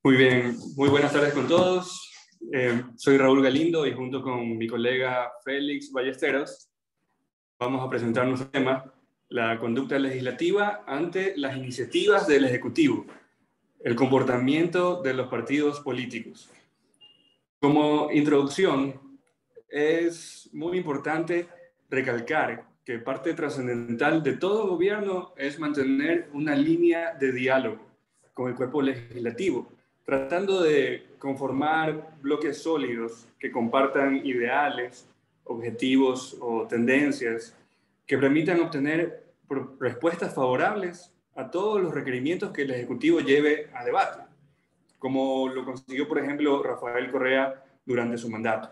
Muy bien, muy buenas tardes con todos. Soy Raúl Galindo y junto con mi colega Félix Ballesteros vamos a presentar nuestro tema, la conducta legislativa ante las iniciativas del Ejecutivo, el comportamiento de los partidos políticos. Como introducción, es muy importante recalcar que parte trascendental de todo gobierno es mantener una línea de diálogo con el cuerpo legislativo, tratando de conformar bloques sólidos que compartan ideales, objetivos o tendencias que permitan obtener respuestas favorables a todos los requerimientos que el Ejecutivo lleve a debate, como lo consiguió, por ejemplo, Rafael Correa durante su mandato.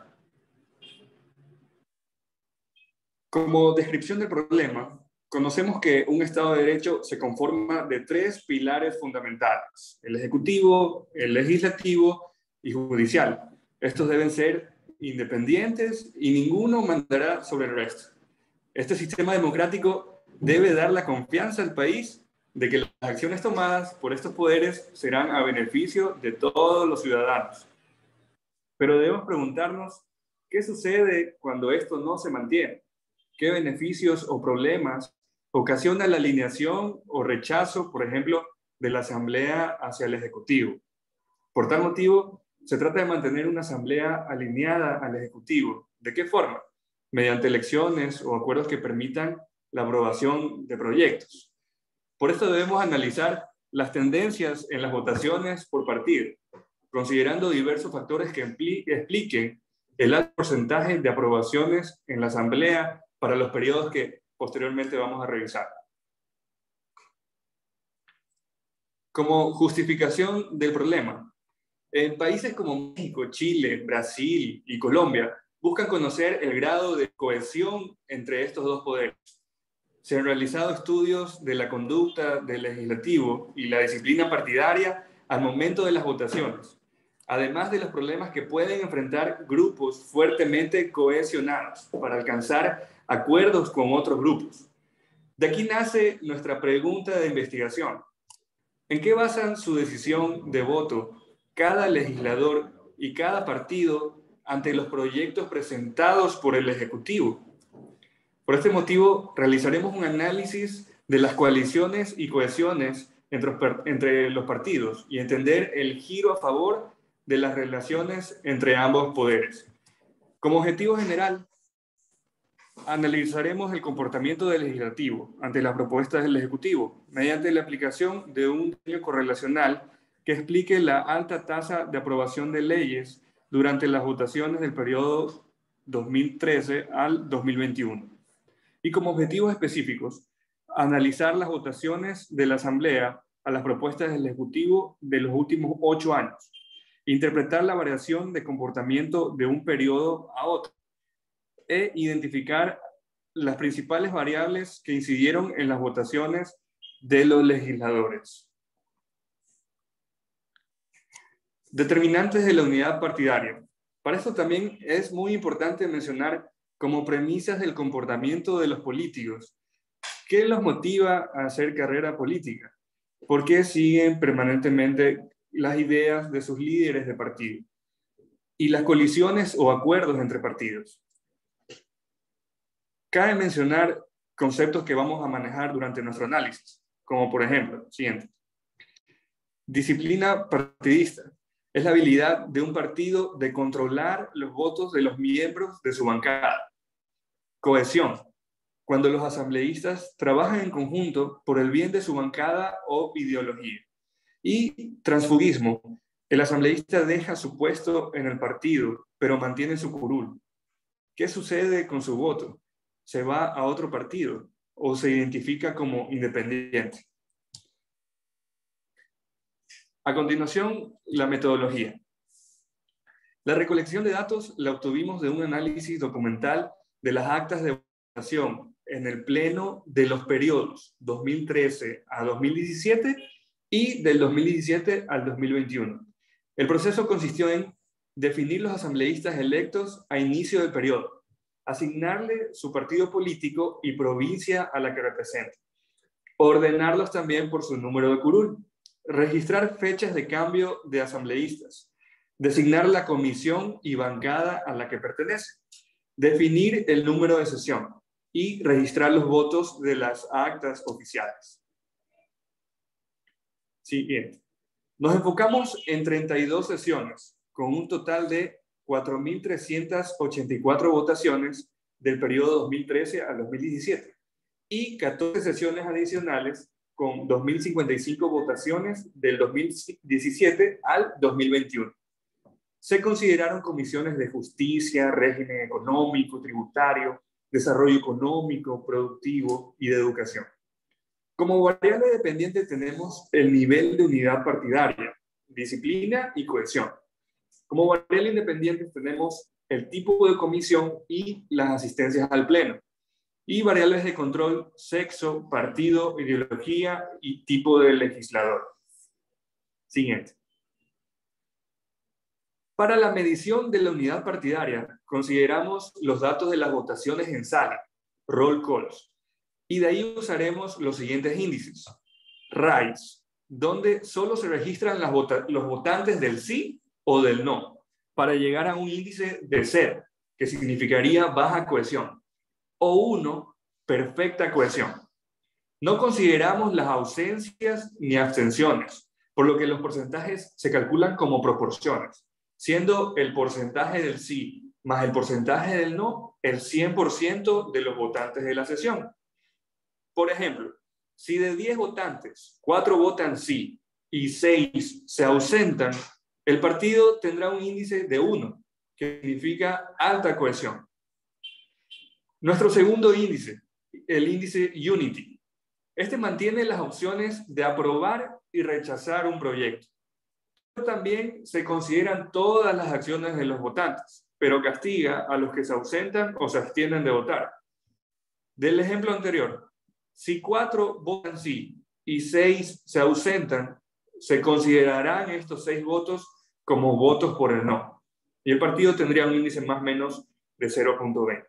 Como descripción del problema, conocemos que un Estado de Derecho se conforma de tres pilares fundamentales: el Ejecutivo, el Legislativo y Judicial. Estos deben ser independientes y ninguno mandará sobre el resto. Este sistema democrático debe dar la confianza al país de que las acciones tomadas por estos poderes serán a beneficio de todos los ciudadanos. Pero debemos preguntarnos, ¿qué sucede cuando esto no se mantiene? ¿Qué beneficios o problemas ocasiona la alineación o rechazo, por ejemplo, de la Asamblea hacia el Ejecutivo? Por tal motivo, se trata de mantener una Asamblea alineada al Ejecutivo. ¿De qué forma? Mediante elecciones o acuerdos que permitan la aprobación de proyectos. Por esto debemos analizar las tendencias en las votaciones por partido, considerando diversos factores que expliquen el alto porcentaje de aprobaciones en la Asamblea para los periodos que posteriormente vamos a revisar. Como justificación del problema, en países como México, Chile, Brasil y Colombia buscan conocer el grado de cohesión entre estos dos poderes. Se han realizado estudios de la conducta del legislativo y la disciplina partidaria al momento de las votaciones, además de los problemas que pueden enfrentar grupos fuertemente cohesionados para alcanzar acuerdos con otros grupos. De aquí nace nuestra pregunta de investigación. ¿En qué basan su decisión de voto cada legislador y cada partido ante los proyectos presentados por el Ejecutivo? Por este motivo, realizaremos un análisis de las coaliciones y cohesiones entre los partidos y entender el giro a favor de las relaciones entre ambos poderes. Como objetivo general, analizaremos el comportamiento del legislativo ante las propuestas del Ejecutivo mediante la aplicación de un diseño correlacional que explique la alta tasa de aprobación de leyes durante las votaciones del periodo 2013 al 2021. Y como objetivos específicos, analizar las votaciones de la Asamblea a las propuestas del Ejecutivo de los últimos 8 años, interpretar la variación de comportamiento de un periodo a otro e identificar las principales variables que incidieron en las votaciones de los legisladores. Determinantes de la unidad partidaria. Para esto también es muy importante mencionar como premisas del comportamiento de los políticos. ¿Qué los motiva a hacer carrera política? ¿Por qué siguen permanentemente las ideas de sus líderes de partido? Y las colisiones o acuerdos entre partidos. Cabe mencionar conceptos que vamos a manejar durante nuestro análisis, como por ejemplo, siguiente. Disciplina partidista. Es la habilidad de un partido de controlar los votos de los miembros de su bancada. Cohesión. Cuando los asambleístas trabajan en conjunto por el bien de su bancada o ideología. Y transfugismo. El asambleísta deja su puesto en el partido, pero mantiene su curul. ¿Qué sucede con su voto? ¿Se va a otro partido o se identifica como independiente? A continuación, la metodología. La recolección de datos la obtuvimos de un análisis documental de las actas de votación en el pleno de los periodos 2013 a 2017 y del 2017 al 2021. El proceso consistió en definir los asambleístas electos a inicio del periodo, asignarle su partido político y provincia a la que representa, ordenarlos también por su número de curul, registrar fechas de cambio de asambleístas, designar la comisión y bancada a la que pertenece, definir el número de sesión y registrar los votos de las actas oficiales. Siguiente. Nos enfocamos en 32 sesiones, con un total de 4.384 votaciones del periodo 2013 al 2017 y 14 sesiones adicionales con 2.055 votaciones del 2017 al 2021. Se consideraron comisiones de justicia, régimen económico, tributario, desarrollo económico, productivo y de educación. Como variable dependiente tenemos el nivel de unidad partidaria, disciplina y cohesión. Como variable independiente tenemos el tipo de comisión y las asistencias al pleno. Y variables de control, sexo, partido, ideología y tipo de legislador. Siguiente. Para la medición de la unidad partidaria, consideramos los datos de las votaciones en sala, roll calls, y de ahí usaremos los siguientes índices. RAIS, donde solo se registran los votantes del sí o del no, para llegar a un índice de 0, que significaría baja cohesión, o 1, perfecta cohesión. No consideramos las ausencias ni abstenciones, por lo que los porcentajes se calculan como proporciones, siendo el porcentaje del sí más el porcentaje del no el 100% de los votantes de la sesión. Por ejemplo, si de 10 votantes, 4 votan sí y 6 se ausentan, el partido tendrá un índice de 1, que significa alta cohesión. Nuestro segundo índice, el índice Unity. Este mantiene las opciones de aprobar y rechazar un proyecto. También se consideran todas las acciones de los votantes, pero castiga a los que se ausentan o se abstienen de votar. Del ejemplo anterior, si 4 votan sí y 6 se ausentan, se considerarán estos 6 votos como votos por el no. Y el partido tendría un índice más o menos de 0.20.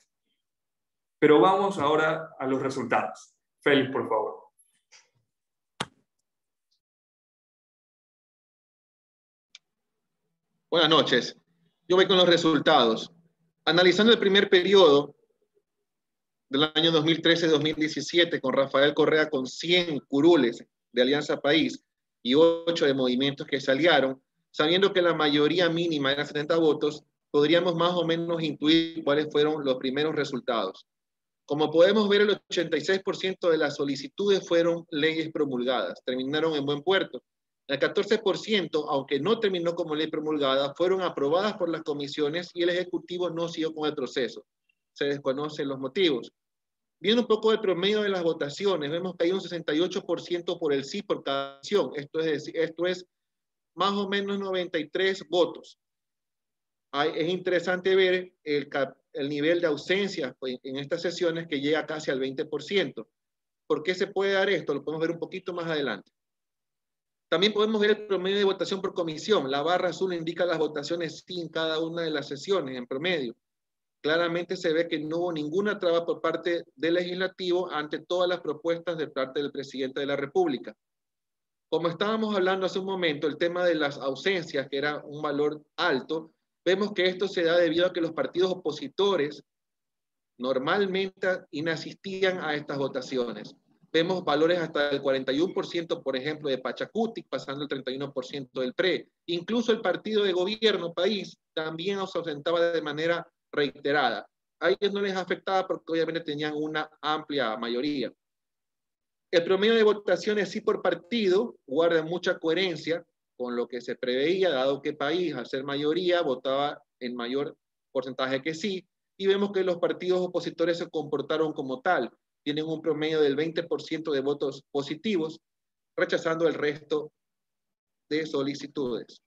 Pero vamos ahora a los resultados. Félix, por favor. Buenas noches. Yo voy con los resultados. Analizando el primer periodo del año 2013-2017 con Rafael Correa con 100 curules de Alianza País y 8 de movimientos que se aliaron, sabiendo que la mayoría mínima era 70 votos, podríamos más o menos intuir cuáles fueron los primeros resultados. Como podemos ver, el 86% de las solicitudes fueron leyes promulgadas, terminaron en buen puerto. El 14%, aunque no terminó como ley promulgada, fueron aprobadas por las comisiones y el Ejecutivo no siguió con el proceso. Se desconocen los motivos. Viendo un poco el promedio de las votaciones, vemos que hay un 68% por el sí por cada acción. Esto es más o menos 93 votos. Es interesante ver el nivel de ausencia en estas sesiones que llega casi al 20%. ¿Por qué se puede dar esto? Lo podemos ver un poquito más adelante. También podemos ver el promedio de votación por comisión. La barra azul indica las votaciones sí en cada una de las sesiones en promedio. Claramente se ve que no hubo ninguna traba por parte del legislativo ante todas las propuestas de parte del presidente de la República. Como estábamos hablando hace un momento, el tema de las ausencias, que era un valor alto, vemos que esto se da debido a que los partidos opositores normalmente inasistían a estas votaciones. Vemos valores hasta el 41%, por ejemplo, de Pachacutic, pasando el 31% del PRE. Incluso el partido de gobierno, País, también se ausentaba de manera reiterada. A ellos no les afectaba porque obviamente tenían una amplia mayoría. El promedio de votaciones sí por partido guarda mucha coherencia con lo que se preveía, dado que País, al ser mayoría, votaba en mayor porcentaje que sí, y vemos que los partidos opositores se comportaron como tal. Tienen un promedio del 20% de votos positivos, rechazando el resto de solicitudes.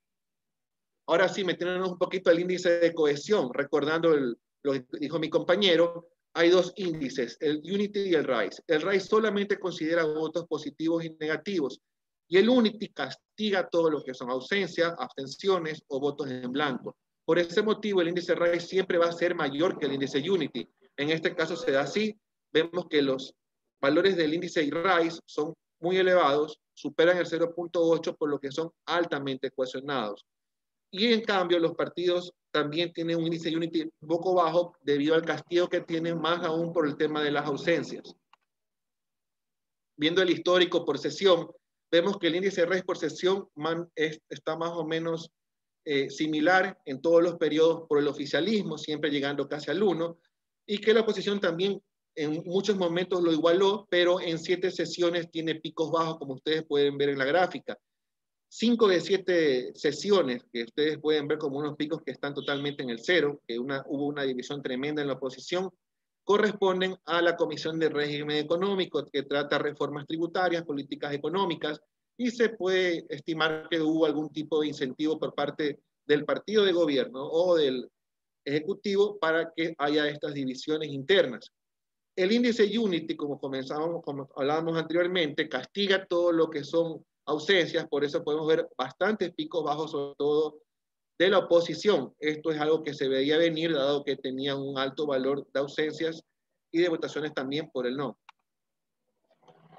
Ahora sí, metiéndonos un poquito al índice de cohesión, recordando lo que dijo mi compañero, hay dos índices, el Unity y el RAIS. El RAIS solamente considera votos positivos y negativos, y el Unity castiga todo lo que son ausencias, abstenciones o votos en blanco. Por ese motivo, el índice RAIS siempre va a ser mayor que el índice Unity. En este caso se da así. Vemos que los valores del índice RAIS son muy elevados superan el 0.8, por lo que son altamente cohesionados. Y en cambio, los partidos también tienen un índice Unity un poco bajo debido al castigo que tienen, más aún por el tema de las ausencias. Viendo el histórico por sesión, vemos que el índice RES por sesión está más o menos similar en todos los periodos por el oficialismo, siempre llegando casi al 1, y que la oposición también en muchos momentos lo igualó, pero en 7 sesiones tiene picos bajos, como ustedes pueden ver en la gráfica. 5 de 7 sesiones, que ustedes pueden ver como unos picos que están totalmente en el 0, que hubo una división tremenda en la oposición, corresponden a la Comisión de Régimen Económico, que trata reformas tributarias, políticas económicas, y se puede estimar que hubo algún tipo de incentivo por parte del partido de gobierno o del Ejecutivo para que haya estas divisiones internas. El índice Unity, como hablábamos anteriormente, castiga todo lo que son ausencias, por eso podemos ver bastantes picos bajos, sobre todo de la oposición. Esto es algo que se veía venir, dado que tenían un alto valor de ausencias y de votaciones también por el no.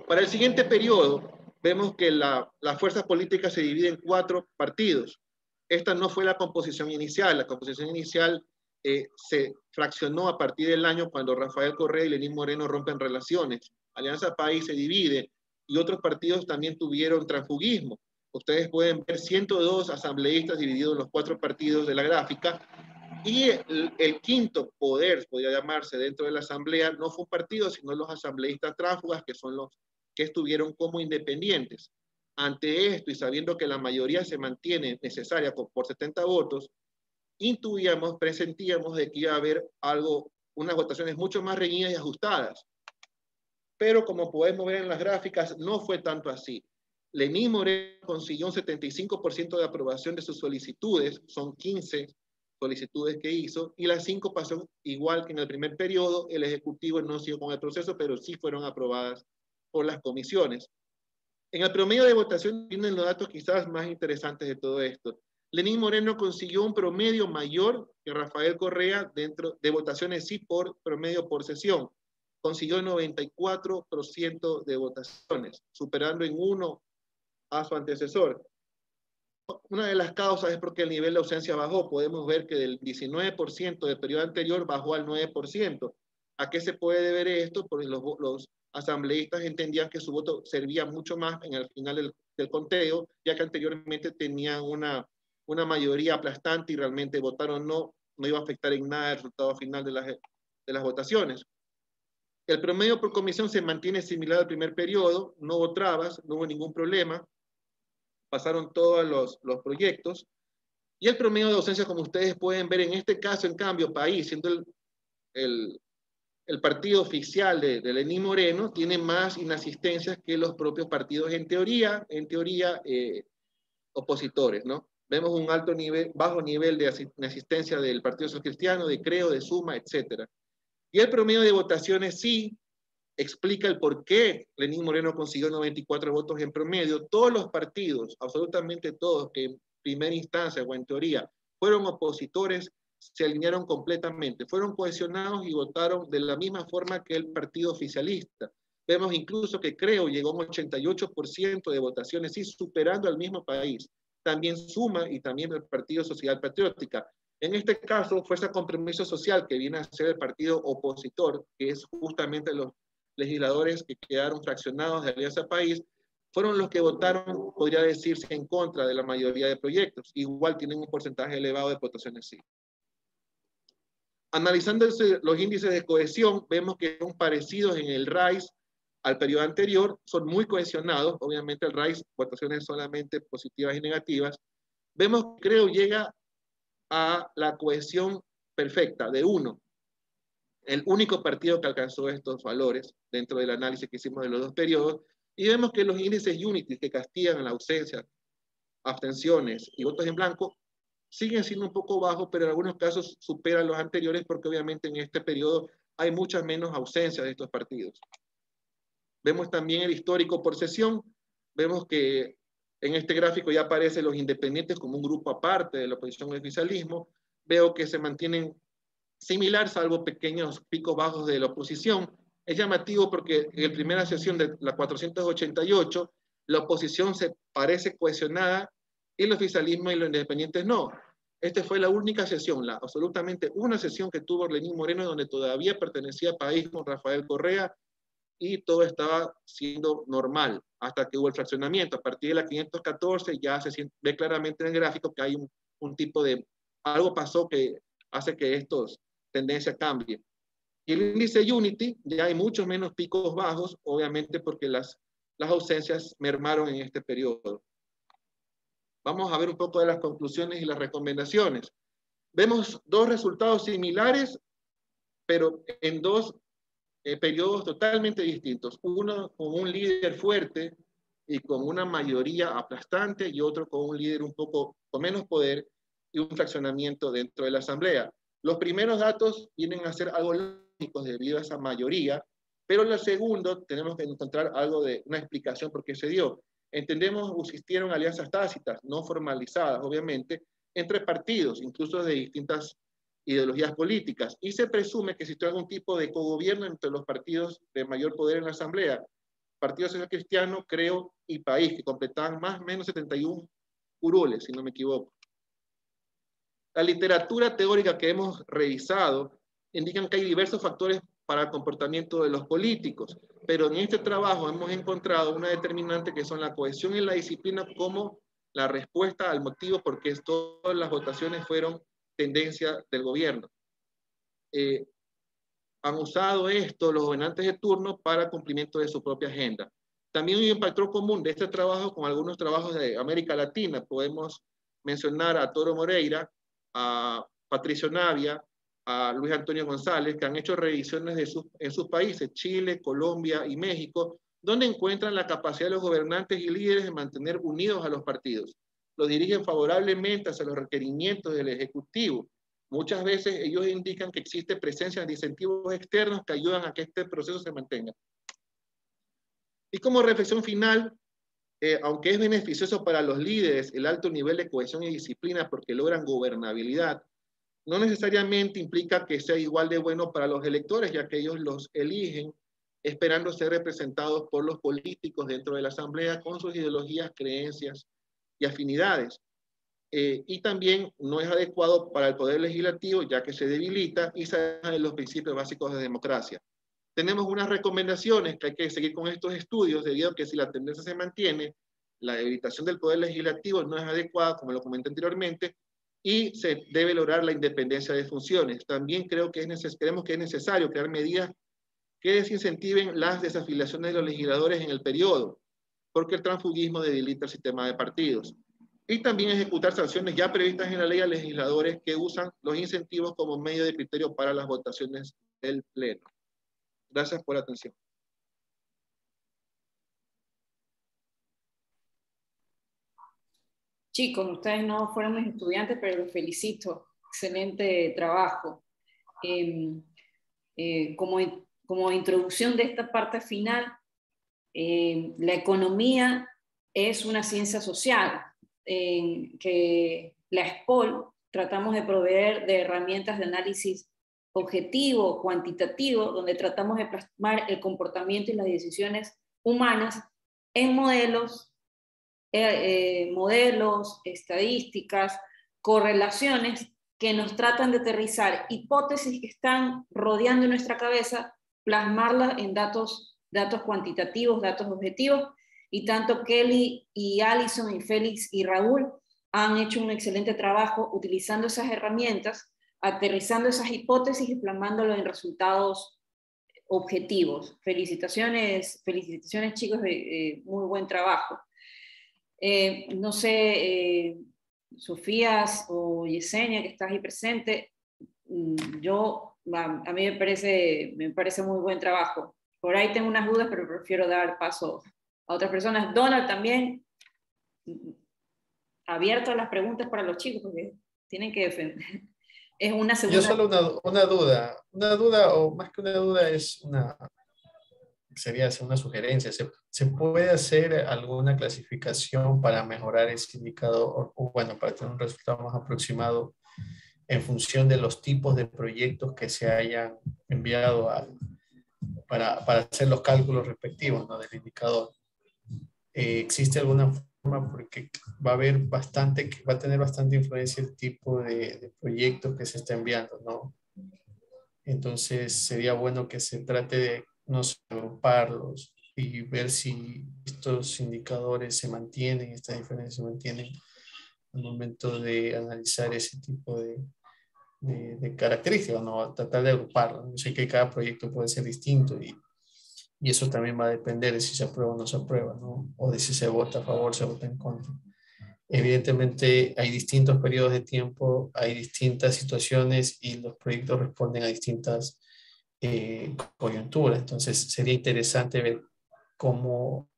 Para el siguiente periodo, vemos que la fuerza política se divide en 4 partidos. Esta no fue la composición inicial. La composición inicial se fraccionó a partir del año cuando Rafael Correa y Lenín Moreno rompen relaciones. Alianza País se divide y otros partidos también tuvieron transfugismo. Ustedes pueden ver 102 asambleístas divididos en los 4 partidos de la gráfica, y el quinto poder, podría llamarse, dentro de la asamblea, no fue un partido, sino los asambleístas tránsfugas, que son los que estuvieron como independientes. Ante esto, y sabiendo que la mayoría se mantiene necesaria por 70 votos, intuíamos, presentíamos de que iba a haber unas votaciones mucho más reñidas y ajustadas. Pero como podemos ver en las gráficas, no fue tanto así. Lenín Moreno consiguió un 75% de aprobación de sus solicitudes, son 15 solicitudes que hizo, y las 5 pasó igual que en el primer periodo. El Ejecutivo no siguió con el proceso, pero sí fueron aprobadas por las comisiones. En el promedio de votación vienen los datos quizás más interesantes de todo esto. Lenín Moreno consiguió un promedio mayor que Rafael Correa dentro de votaciones, sí, por promedio por sesión. Consiguió 94% de votaciones, superando en 1 a su antecesor. Una de las causas es porque el nivel de ausencia bajó. Podemos ver que del 19% del periodo anterior bajó al 9%. ¿A qué se puede deber esto? Porque los asambleístas entendían que su voto servía mucho más en el final del conteo, ya que anteriormente tenían una mayoría aplastante y realmente votaron no iba a afectar en nada el resultado final de las votaciones. El promedio por comisión se mantiene similar al primer periodo, no hubo trabas, no hubo ningún problema, pasaron todos los proyectos, y el promedio de ausencia, como ustedes pueden ver en este caso, en cambio, País, siendo el partido oficial de Lenín Moreno, tiene más inasistencias que los propios partidos en teoría opositores, ¿no? Vemos un bajo nivel de inasistencia del Partido Social Cristiano, de Creo, de Suma, etc. Y el promedio de votaciones sí explica el por qué Lenín Moreno consiguió 94 votos en promedio. Todos los partidos, absolutamente todos, que en primera instancia o en teoría fueron opositores, se alinearon completamente, fueron cohesionados y votaron de la misma forma que el partido oficialista. Vemos incluso que Creo llegó a un 88% de votaciones, sí, superando al mismo País. También Suma y también el Partido Social Patriótica. En este caso, Fuerza Compromiso Social, que viene a ser el partido opositor, que es justamente los legisladores que quedaron fraccionados de Alianza País, fueron los que votaron, podría decirse, en contra de la mayoría de proyectos. Igual tienen un porcentaje elevado de votaciones sí. Analizando los índices de cohesión, vemos que son parecidos en el RAIS al periodo anterior, son muy cohesionados. Obviamente el RAIS, votaciones solamente positivas y negativas. Vemos que Creo llega a la cohesión perfecta, de 1. El único partido que alcanzó estos valores dentro del análisis que hicimos de los 2 periodos, y vemos que los índices Unity que castigan la ausencia, abstenciones y votos en blanco siguen siendo un poco bajos, pero en algunos casos superan los anteriores, porque obviamente en este periodo hay muchas menos ausencias de estos partidos. Vemos también el histórico por sesión. Vemos que en este gráfico ya aparecen los independientes como un grupo aparte de la oposición al oficialismo. Veo que se mantienen similar, salvo pequeños picos bajos de la oposición. Es llamativo porque en la primera sesión de la 488 la oposición se parece cohesionada y el oficialismo y los independientes no. Esta fue la única sesión, absolutamente una sesión que tuvo Lenín Moreno, donde todavía pertenecía al país con Rafael Correa, y todo estaba siendo normal hasta que hubo el fraccionamiento. A partir de la 514 ya se ve claramente en el gráfico que hay un tipo de... Algo pasó que hace que estos tendencia cambie. Y el índice Unity ya hay muchos menos picos bajos, obviamente porque las ausencias mermaron en este periodo. Vamos a ver un poco de las conclusiones y las recomendaciones. Vemos dos resultados similares, pero en dos periodos totalmente distintos. Uno con un líder fuerte y con una mayoría aplastante, y otro con un líder un poco con menos poder y un fraccionamiento dentro de la asamblea. Los primeros datos vienen a ser algo lógicos debido a esa mayoría, pero en el segundo tenemos que encontrar algo de una explicación por qué se dio. Entendemos que existieron alianzas tácitas, no formalizadas, obviamente, entre partidos, incluso de distintas ideologías políticas, y se presume que existió algún tipo de cogobierno entre los partidos de mayor poder en la Asamblea, Partido Social Cristiano, Creo y País, que completaban más o menos 71 curules, si no me equivoco. La literatura teórica que hemos revisado indican que hay diversos factores para el comportamiento de los políticos, pero en este trabajo hemos encontrado una determinante que son la cohesión y la disciplina como la respuesta al motivo por qué todas las votaciones fueron tendencia del gobierno. Han usado esto los gobernantes de turno para cumplimiento de su propia agenda. También hay un patrón común de este trabajo con algunos trabajos de América Latina. Podemos mencionar a Toro Moreira, a Patricio Navia, a Luis Antonio González, que han hecho revisiones en sus países, Chile, Colombia y México, donde encuentran la capacidad de los gobernantes y líderes de mantener unidos a los partidos. Los dirigen favorablemente hacia los requerimientos del Ejecutivo. Muchas veces ellos indican que existe presencia de incentivos externos que ayudan a que este proceso se mantenga. Y como reflexión final, aunque es beneficioso para los líderes el alto nivel de cohesión y disciplina porque logran gobernabilidad, no necesariamente implica que sea igual de bueno para los electores, ya que ellos los eligen esperando ser representados por los políticos dentro de la asamblea con sus ideologías, creencias y afinidades. Y también no es adecuado para el poder legislativo, ya que se debilita y se aleja de los principios básicos de democracia. Tenemos unas recomendaciones que hay que seguir con estos estudios, debido a que si la tendencia se mantiene, la debilitación del poder legislativo no es adecuada, como lo comenté anteriormente, y se debe lograr la independencia de funciones. También creemos que es necesario crear medidas que desincentiven las desafiliaciones de los legisladores en el periodo, porque el transfugismo debilita el sistema de partidos. Y también ejecutar sanciones ya previstas en la ley a legisladores que usan los incentivos como medio de criterio para las votaciones del Pleno. Gracias por la atención. Chicos, ustedes no fueron mis estudiantes, pero los felicito. Excelente trabajo. Como introducción de esta parte final, la economía es una ciencia social, que la SPOL tratamos de proveer de herramientas de análisis objetivo, cuantitativo, donde tratamos de plasmar el comportamiento y las decisiones humanas en modelos, estadísticas, correlaciones que nos tratan de aterrizar hipótesis que están rodeando nuestra cabeza, plasmarlas en datos cuantitativos, datos objetivos, y tanto Kelly y Alison y Félix y Raúl han hecho un excelente trabajo utilizando esas herramientas, aterrizando esas hipótesis y plasmándolo en resultados objetivos. Felicitaciones chicos, muy buen trabajo. No sé, Sofía o Yesenia, que estás ahí presente, a mí me parece muy buen trabajo. Por ahí tengo unas dudas, pero prefiero dar paso a otras personas. Donald también, abierto a las preguntas para los chicos, porque tienen que defender. Es una segunda... Yo solo una duda, o más que una duda, sería hacer una sugerencia. ¿Se puede hacer alguna clasificación para mejorar ese indicador, o bueno, para tener un resultado más aproximado en función de los tipos de proyectos que se hayan enviado para hacer los cálculos respectivos, ¿no?, del indicador? ¿Existe alguna forma? Porque va a haber bastante, va a tener bastante influencia el tipo de proyectos que se está enviando, ¿no? Entonces sería bueno que se trate de, no sé, agruparlos y ver si estos indicadores se mantienen, estas diferencias se mantienen al momento de analizar ese tipo de características, ¿no? Tratar de agruparlos. Yo sé que cada proyecto puede ser distinto y eso también va a depender de si se aprueba o no se aprueba, ¿no? O de si se vota a favor, se vota en contra. Evidentemente hay distintos periodos de tiempo, hay distintas situaciones y los proyectos responden a distintas coyunturas. Entonces sería interesante ver cómo,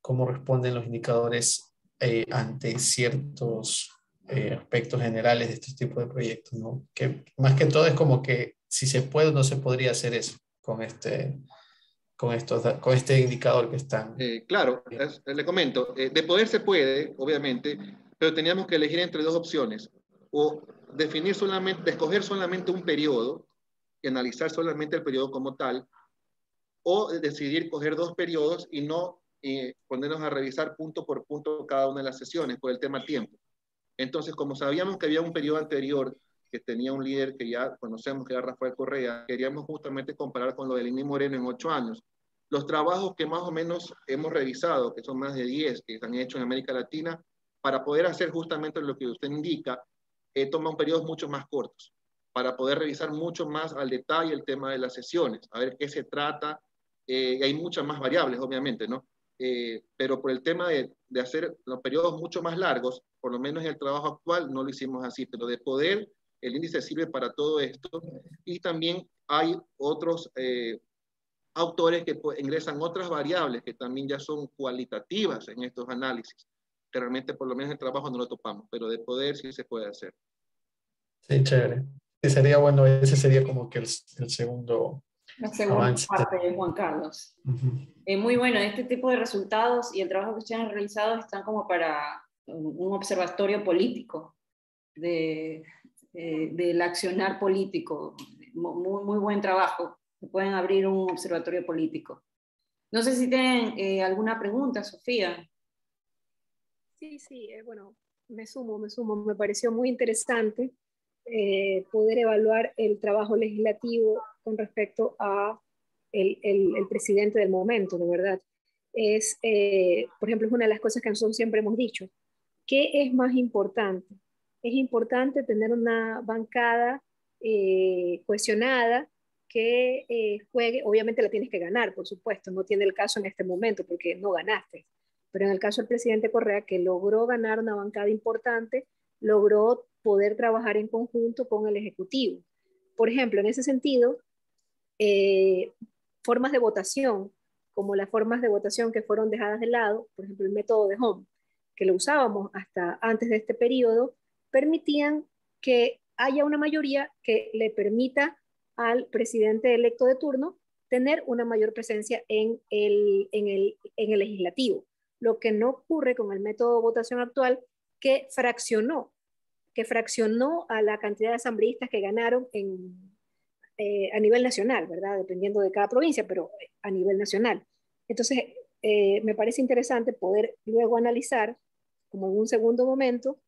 cómo responden los indicadores ante ciertos aspectos generales de este tipo de proyectos, ¿no? Que más que todo es como que si se puede o no se podría hacer eso con este indicador que están. Claro, le comento, de poder se puede, obviamente, pero teníamos que elegir entre dos opciones, o definir solamente, escoger solamente un periodo y analizar solamente el periodo como tal, o decidir coger dos periodos y no ponernos a revisar punto por punto cada una de las sesiones por el tema tiempo. Entonces, como sabíamos que había un periodo anterior que tenía un líder que ya conocemos, que era Rafael Correa, queríamos justamente comparar con lo de Lenín Moreno en 8 años. Los trabajos que más o menos hemos revisado, que son más de 10 que se han hecho en América Latina, para poder hacer justamente lo que usted indica, toman periodos mucho más cortos, para poder revisar mucho más al detalle el tema de las sesiones, a ver qué se trata, y hay muchas más variables, obviamente, ¿no? Pero por el tema de hacer los periodos mucho más largos, por lo menos en el trabajo actual no lo hicimos así, pero de poder, el índice sirve para todo esto, y también hay otros autores que ingresan otras variables que también ya son cualitativas en estos análisis, que realmente por lo menos en el trabajo no lo topamos, pero de poder sí se puede hacer. Sí, chévere. Sí, sería bueno, ese sería como que el segundo la segunda avance. parte de Juan Carlos. Muy bueno, este tipo de resultados y el trabajo que ustedes han realizado están como para un observatorio político del accionar político. Muy, muy buen trabajo. Pueden abrir un observatorio político. No sé si tienen alguna pregunta, Sofía. Sí, bueno, me sumo. Me pareció muy interesante poder evaluar el trabajo legislativo con respecto a el presidente del momento, de verdad. Por ejemplo, es una de las cosas que nosotros siempre hemos dicho. ¿Qué es más importante? Es importante tener una bancada cohesionada que juegue, obviamente la tienes que ganar, por supuesto, no tiene el caso en este momento porque no ganaste, pero en el caso del presidente Correa, que logró ganar una bancada importante, logró poder trabajar en conjunto con el Ejecutivo. Por ejemplo, en ese sentido, formas de votación, como las formas de votación que fueron dejadas de lado, por ejemplo, el método de Home, que lo usábamos hasta antes de este periodo, permitían que haya una mayoría que le permita al presidente electo de turno tener una mayor presencia en el legislativo. Lo que no ocurre con el método de votación actual, que fraccionó a la cantidad de asambleístas que ganaron a nivel nacional, ¿verdad? Dependiendo de cada provincia, pero a nivel nacional. Entonces, me parece interesante poder luego analizar, como en un segundo momento,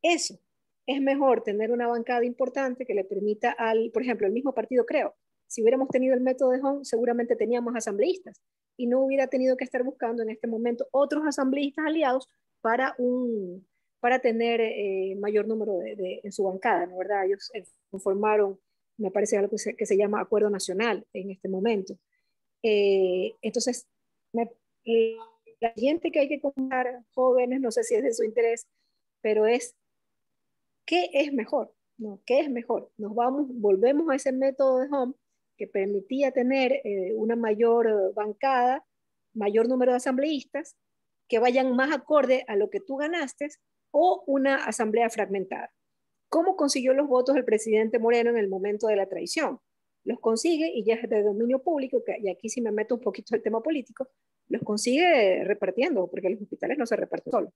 eso. Es mejor tener una bancada importante que le permita por ejemplo, el mismo partido Creo. Si hubiéramos tenido el método de Home, seguramente teníamos asambleístas y no hubiera tenido que estar buscando en este momento otros asambleístas aliados para tener mayor número en su bancada, ¿no? ¿Verdad? Ellos conformaron, me parece, algo que se llama Acuerdo Nacional en este momento. Entonces, la siguiente que hay que contar, jóvenes, no sé si es de su interés, pero es, ¿qué es mejor? ¿No? ¿Qué es mejor? Volvemos a ese método de Home que permitía tener una mayor bancada, mayor número de asambleístas, que vayan más acorde a lo que tú ganaste, o una asamblea fragmentada. ¿Cómo consiguió los votos el presidente Moreno en el momento de la traición? Los consigue, y ya es de dominio público, y aquí sí me meto un poquito al tema político, los consigue repartiendo, porque los hospitales no se reparten solos.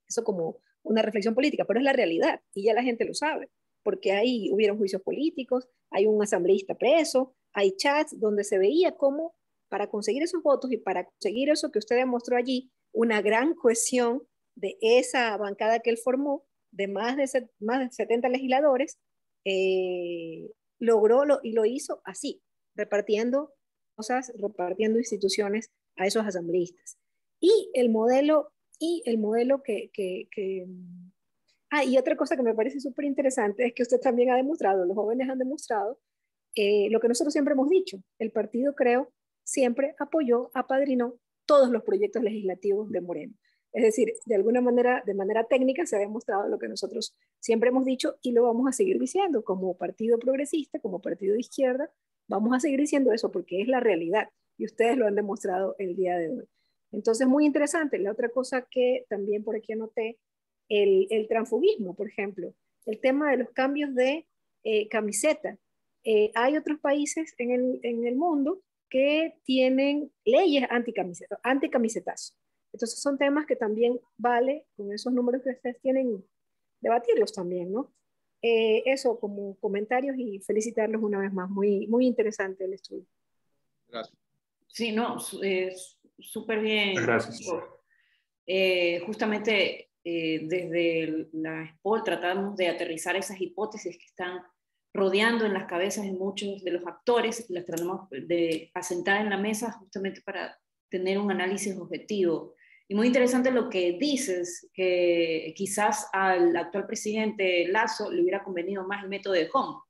Eso como una reflexión política, pero es la realidad, y ya la gente lo sabe, porque ahí hubieron juicios políticos, hay un asambleísta preso, hay chats donde se veía cómo para conseguir esos votos y para conseguir eso que usted demostró allí, una gran cohesión de esa bancada que él formó, de más de 70 legisladores, y lo hizo así, repartiendo cosas, repartiendo instituciones a esos asambleístas. Y el modelo y otra cosa que me parece súper interesante es que usted también ha demostrado, los jóvenes han demostrado, lo que nosotros siempre hemos dicho, el partido, creo, siempre apoyó, apadrinó todos los proyectos legislativos de Moreno. Es decir, de alguna manera, de manera técnica, se ha demostrado lo que nosotros siempre hemos dicho y lo vamos a seguir diciendo. Como partido progresista, como partido de izquierda, vamos a seguir diciendo eso porque es la realidad y ustedes lo han demostrado el día de hoy. Entonces, muy interesante. La otra cosa que también por aquí anoté, el transfugismo, por ejemplo, el tema de los cambios de camiseta. Hay otros países en el mundo que tienen leyes anticamisetazo. Entonces son temas que también vale, con esos números que ustedes tienen, debatirlos también, ¿no? Eso como comentarios y felicitarlos una vez más. Muy, muy interesante el estudio. Gracias. Sí, no, súper bien. Gracias. Justamente desde la SPOL tratamos de aterrizar esas hipótesis que están rodeando en las cabezas de muchos de los actores, las tratamos de asentar en la mesa justamente para tener un análisis objetivo. Y muy interesante lo que dices, que quizás al actual presidente Lasso le hubiera convenido más el método de Home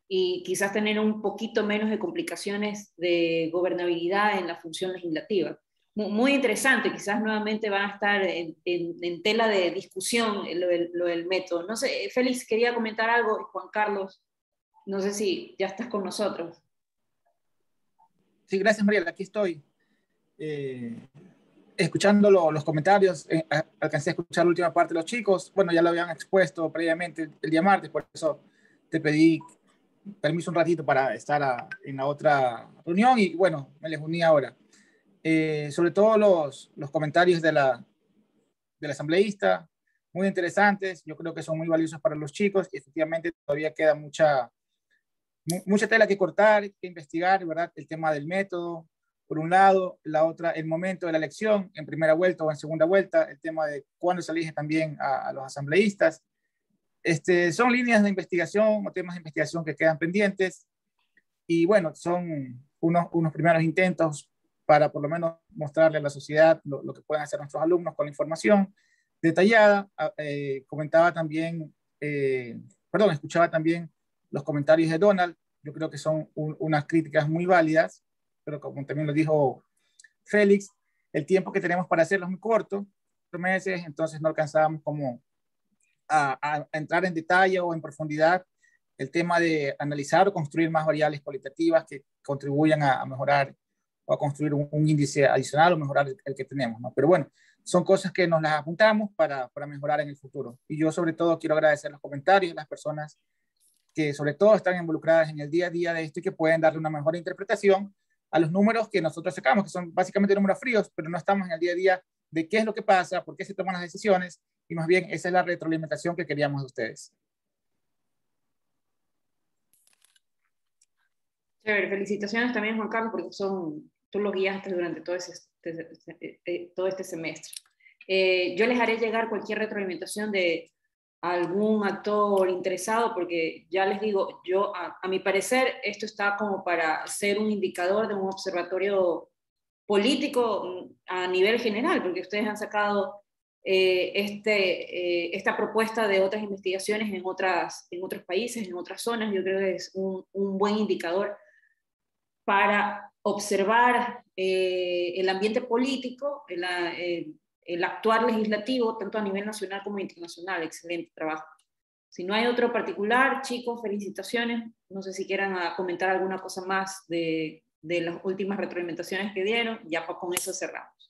y quizás tener un poquito menos de complicaciones de gobernabilidad en la función legislativa. Muy interesante, quizás nuevamente va a estar en tela de discusión lo del método. No sé, Félix, quería comentar algo, Juan Carlos, no sé si ya estás con nosotros. Sí, gracias, Mariela, aquí estoy. Escuchando los comentarios, alcancé a escuchar la última parte de los chicos. Bueno, ya lo habían expuesto previamente el día martes, por eso te pedí permiso un ratito para estar en la otra reunión y bueno, me les uní ahora. Sobre todo los comentarios del asambleísta, muy interesantes, yo creo que son muy valiosos para los chicos y efectivamente todavía queda mucha tela que cortar, que investigar, ¿verdad? El tema del método, por un lado, la otra, el momento de la elección, en primera vuelta o en segunda vuelta, el tema de cuándo se elige también a los asambleístas. Son líneas de investigación o temas de investigación que quedan pendientes y bueno, son unos primeros intentos para por lo menos mostrarle a la sociedad lo que pueden hacer nuestros alumnos con la información detallada. Comentaba también, escuchaba también los comentarios de Donald. Yo creo que son unas críticas muy válidas, pero como también lo dijo Félix, el tiempo que tenemos para hacerlo es muy corto, 4 meses, entonces no alcanzábamos como a entrar en detalle o en profundidad el tema de analizar o construir más variables cualitativas que contribuyan a mejorar o a construir un índice adicional o mejorar el que tenemos, ¿no? Pero bueno, son cosas que nos las apuntamos para mejorar en el futuro. Y yo sobre todo quiero agradecer los comentarios de las personas que sobre todo están involucradas en el día a día de esto y que pueden darle una mejor interpretación a los números que nosotros sacamos, que son básicamente números fríos, pero no estamos en el día a día de qué es lo que pasa, por qué se toman las decisiones, y más bien esa es la retroalimentación que queríamos de ustedes. Chévere, felicitaciones también, Juan Carlos, porque tú lo guiaste durante todo este semestre. Yo les haré llegar cualquier retroalimentación de algún actor interesado, porque ya les digo, a mi parecer, esto está como para ser un indicador de un observatorio político a nivel general, porque ustedes han sacado esta propuesta de otras investigaciones en otros países, en otras zonas. Yo creo que es un buen indicador para observar el ambiente político, el actuar legislativo, tanto a nivel nacional como internacional. Excelente trabajo. Si no hay otro particular, chicos, felicitaciones. No sé si quieran comentar alguna cosa más de las últimas retroalimentaciones que dieron. Ya con eso cerramos.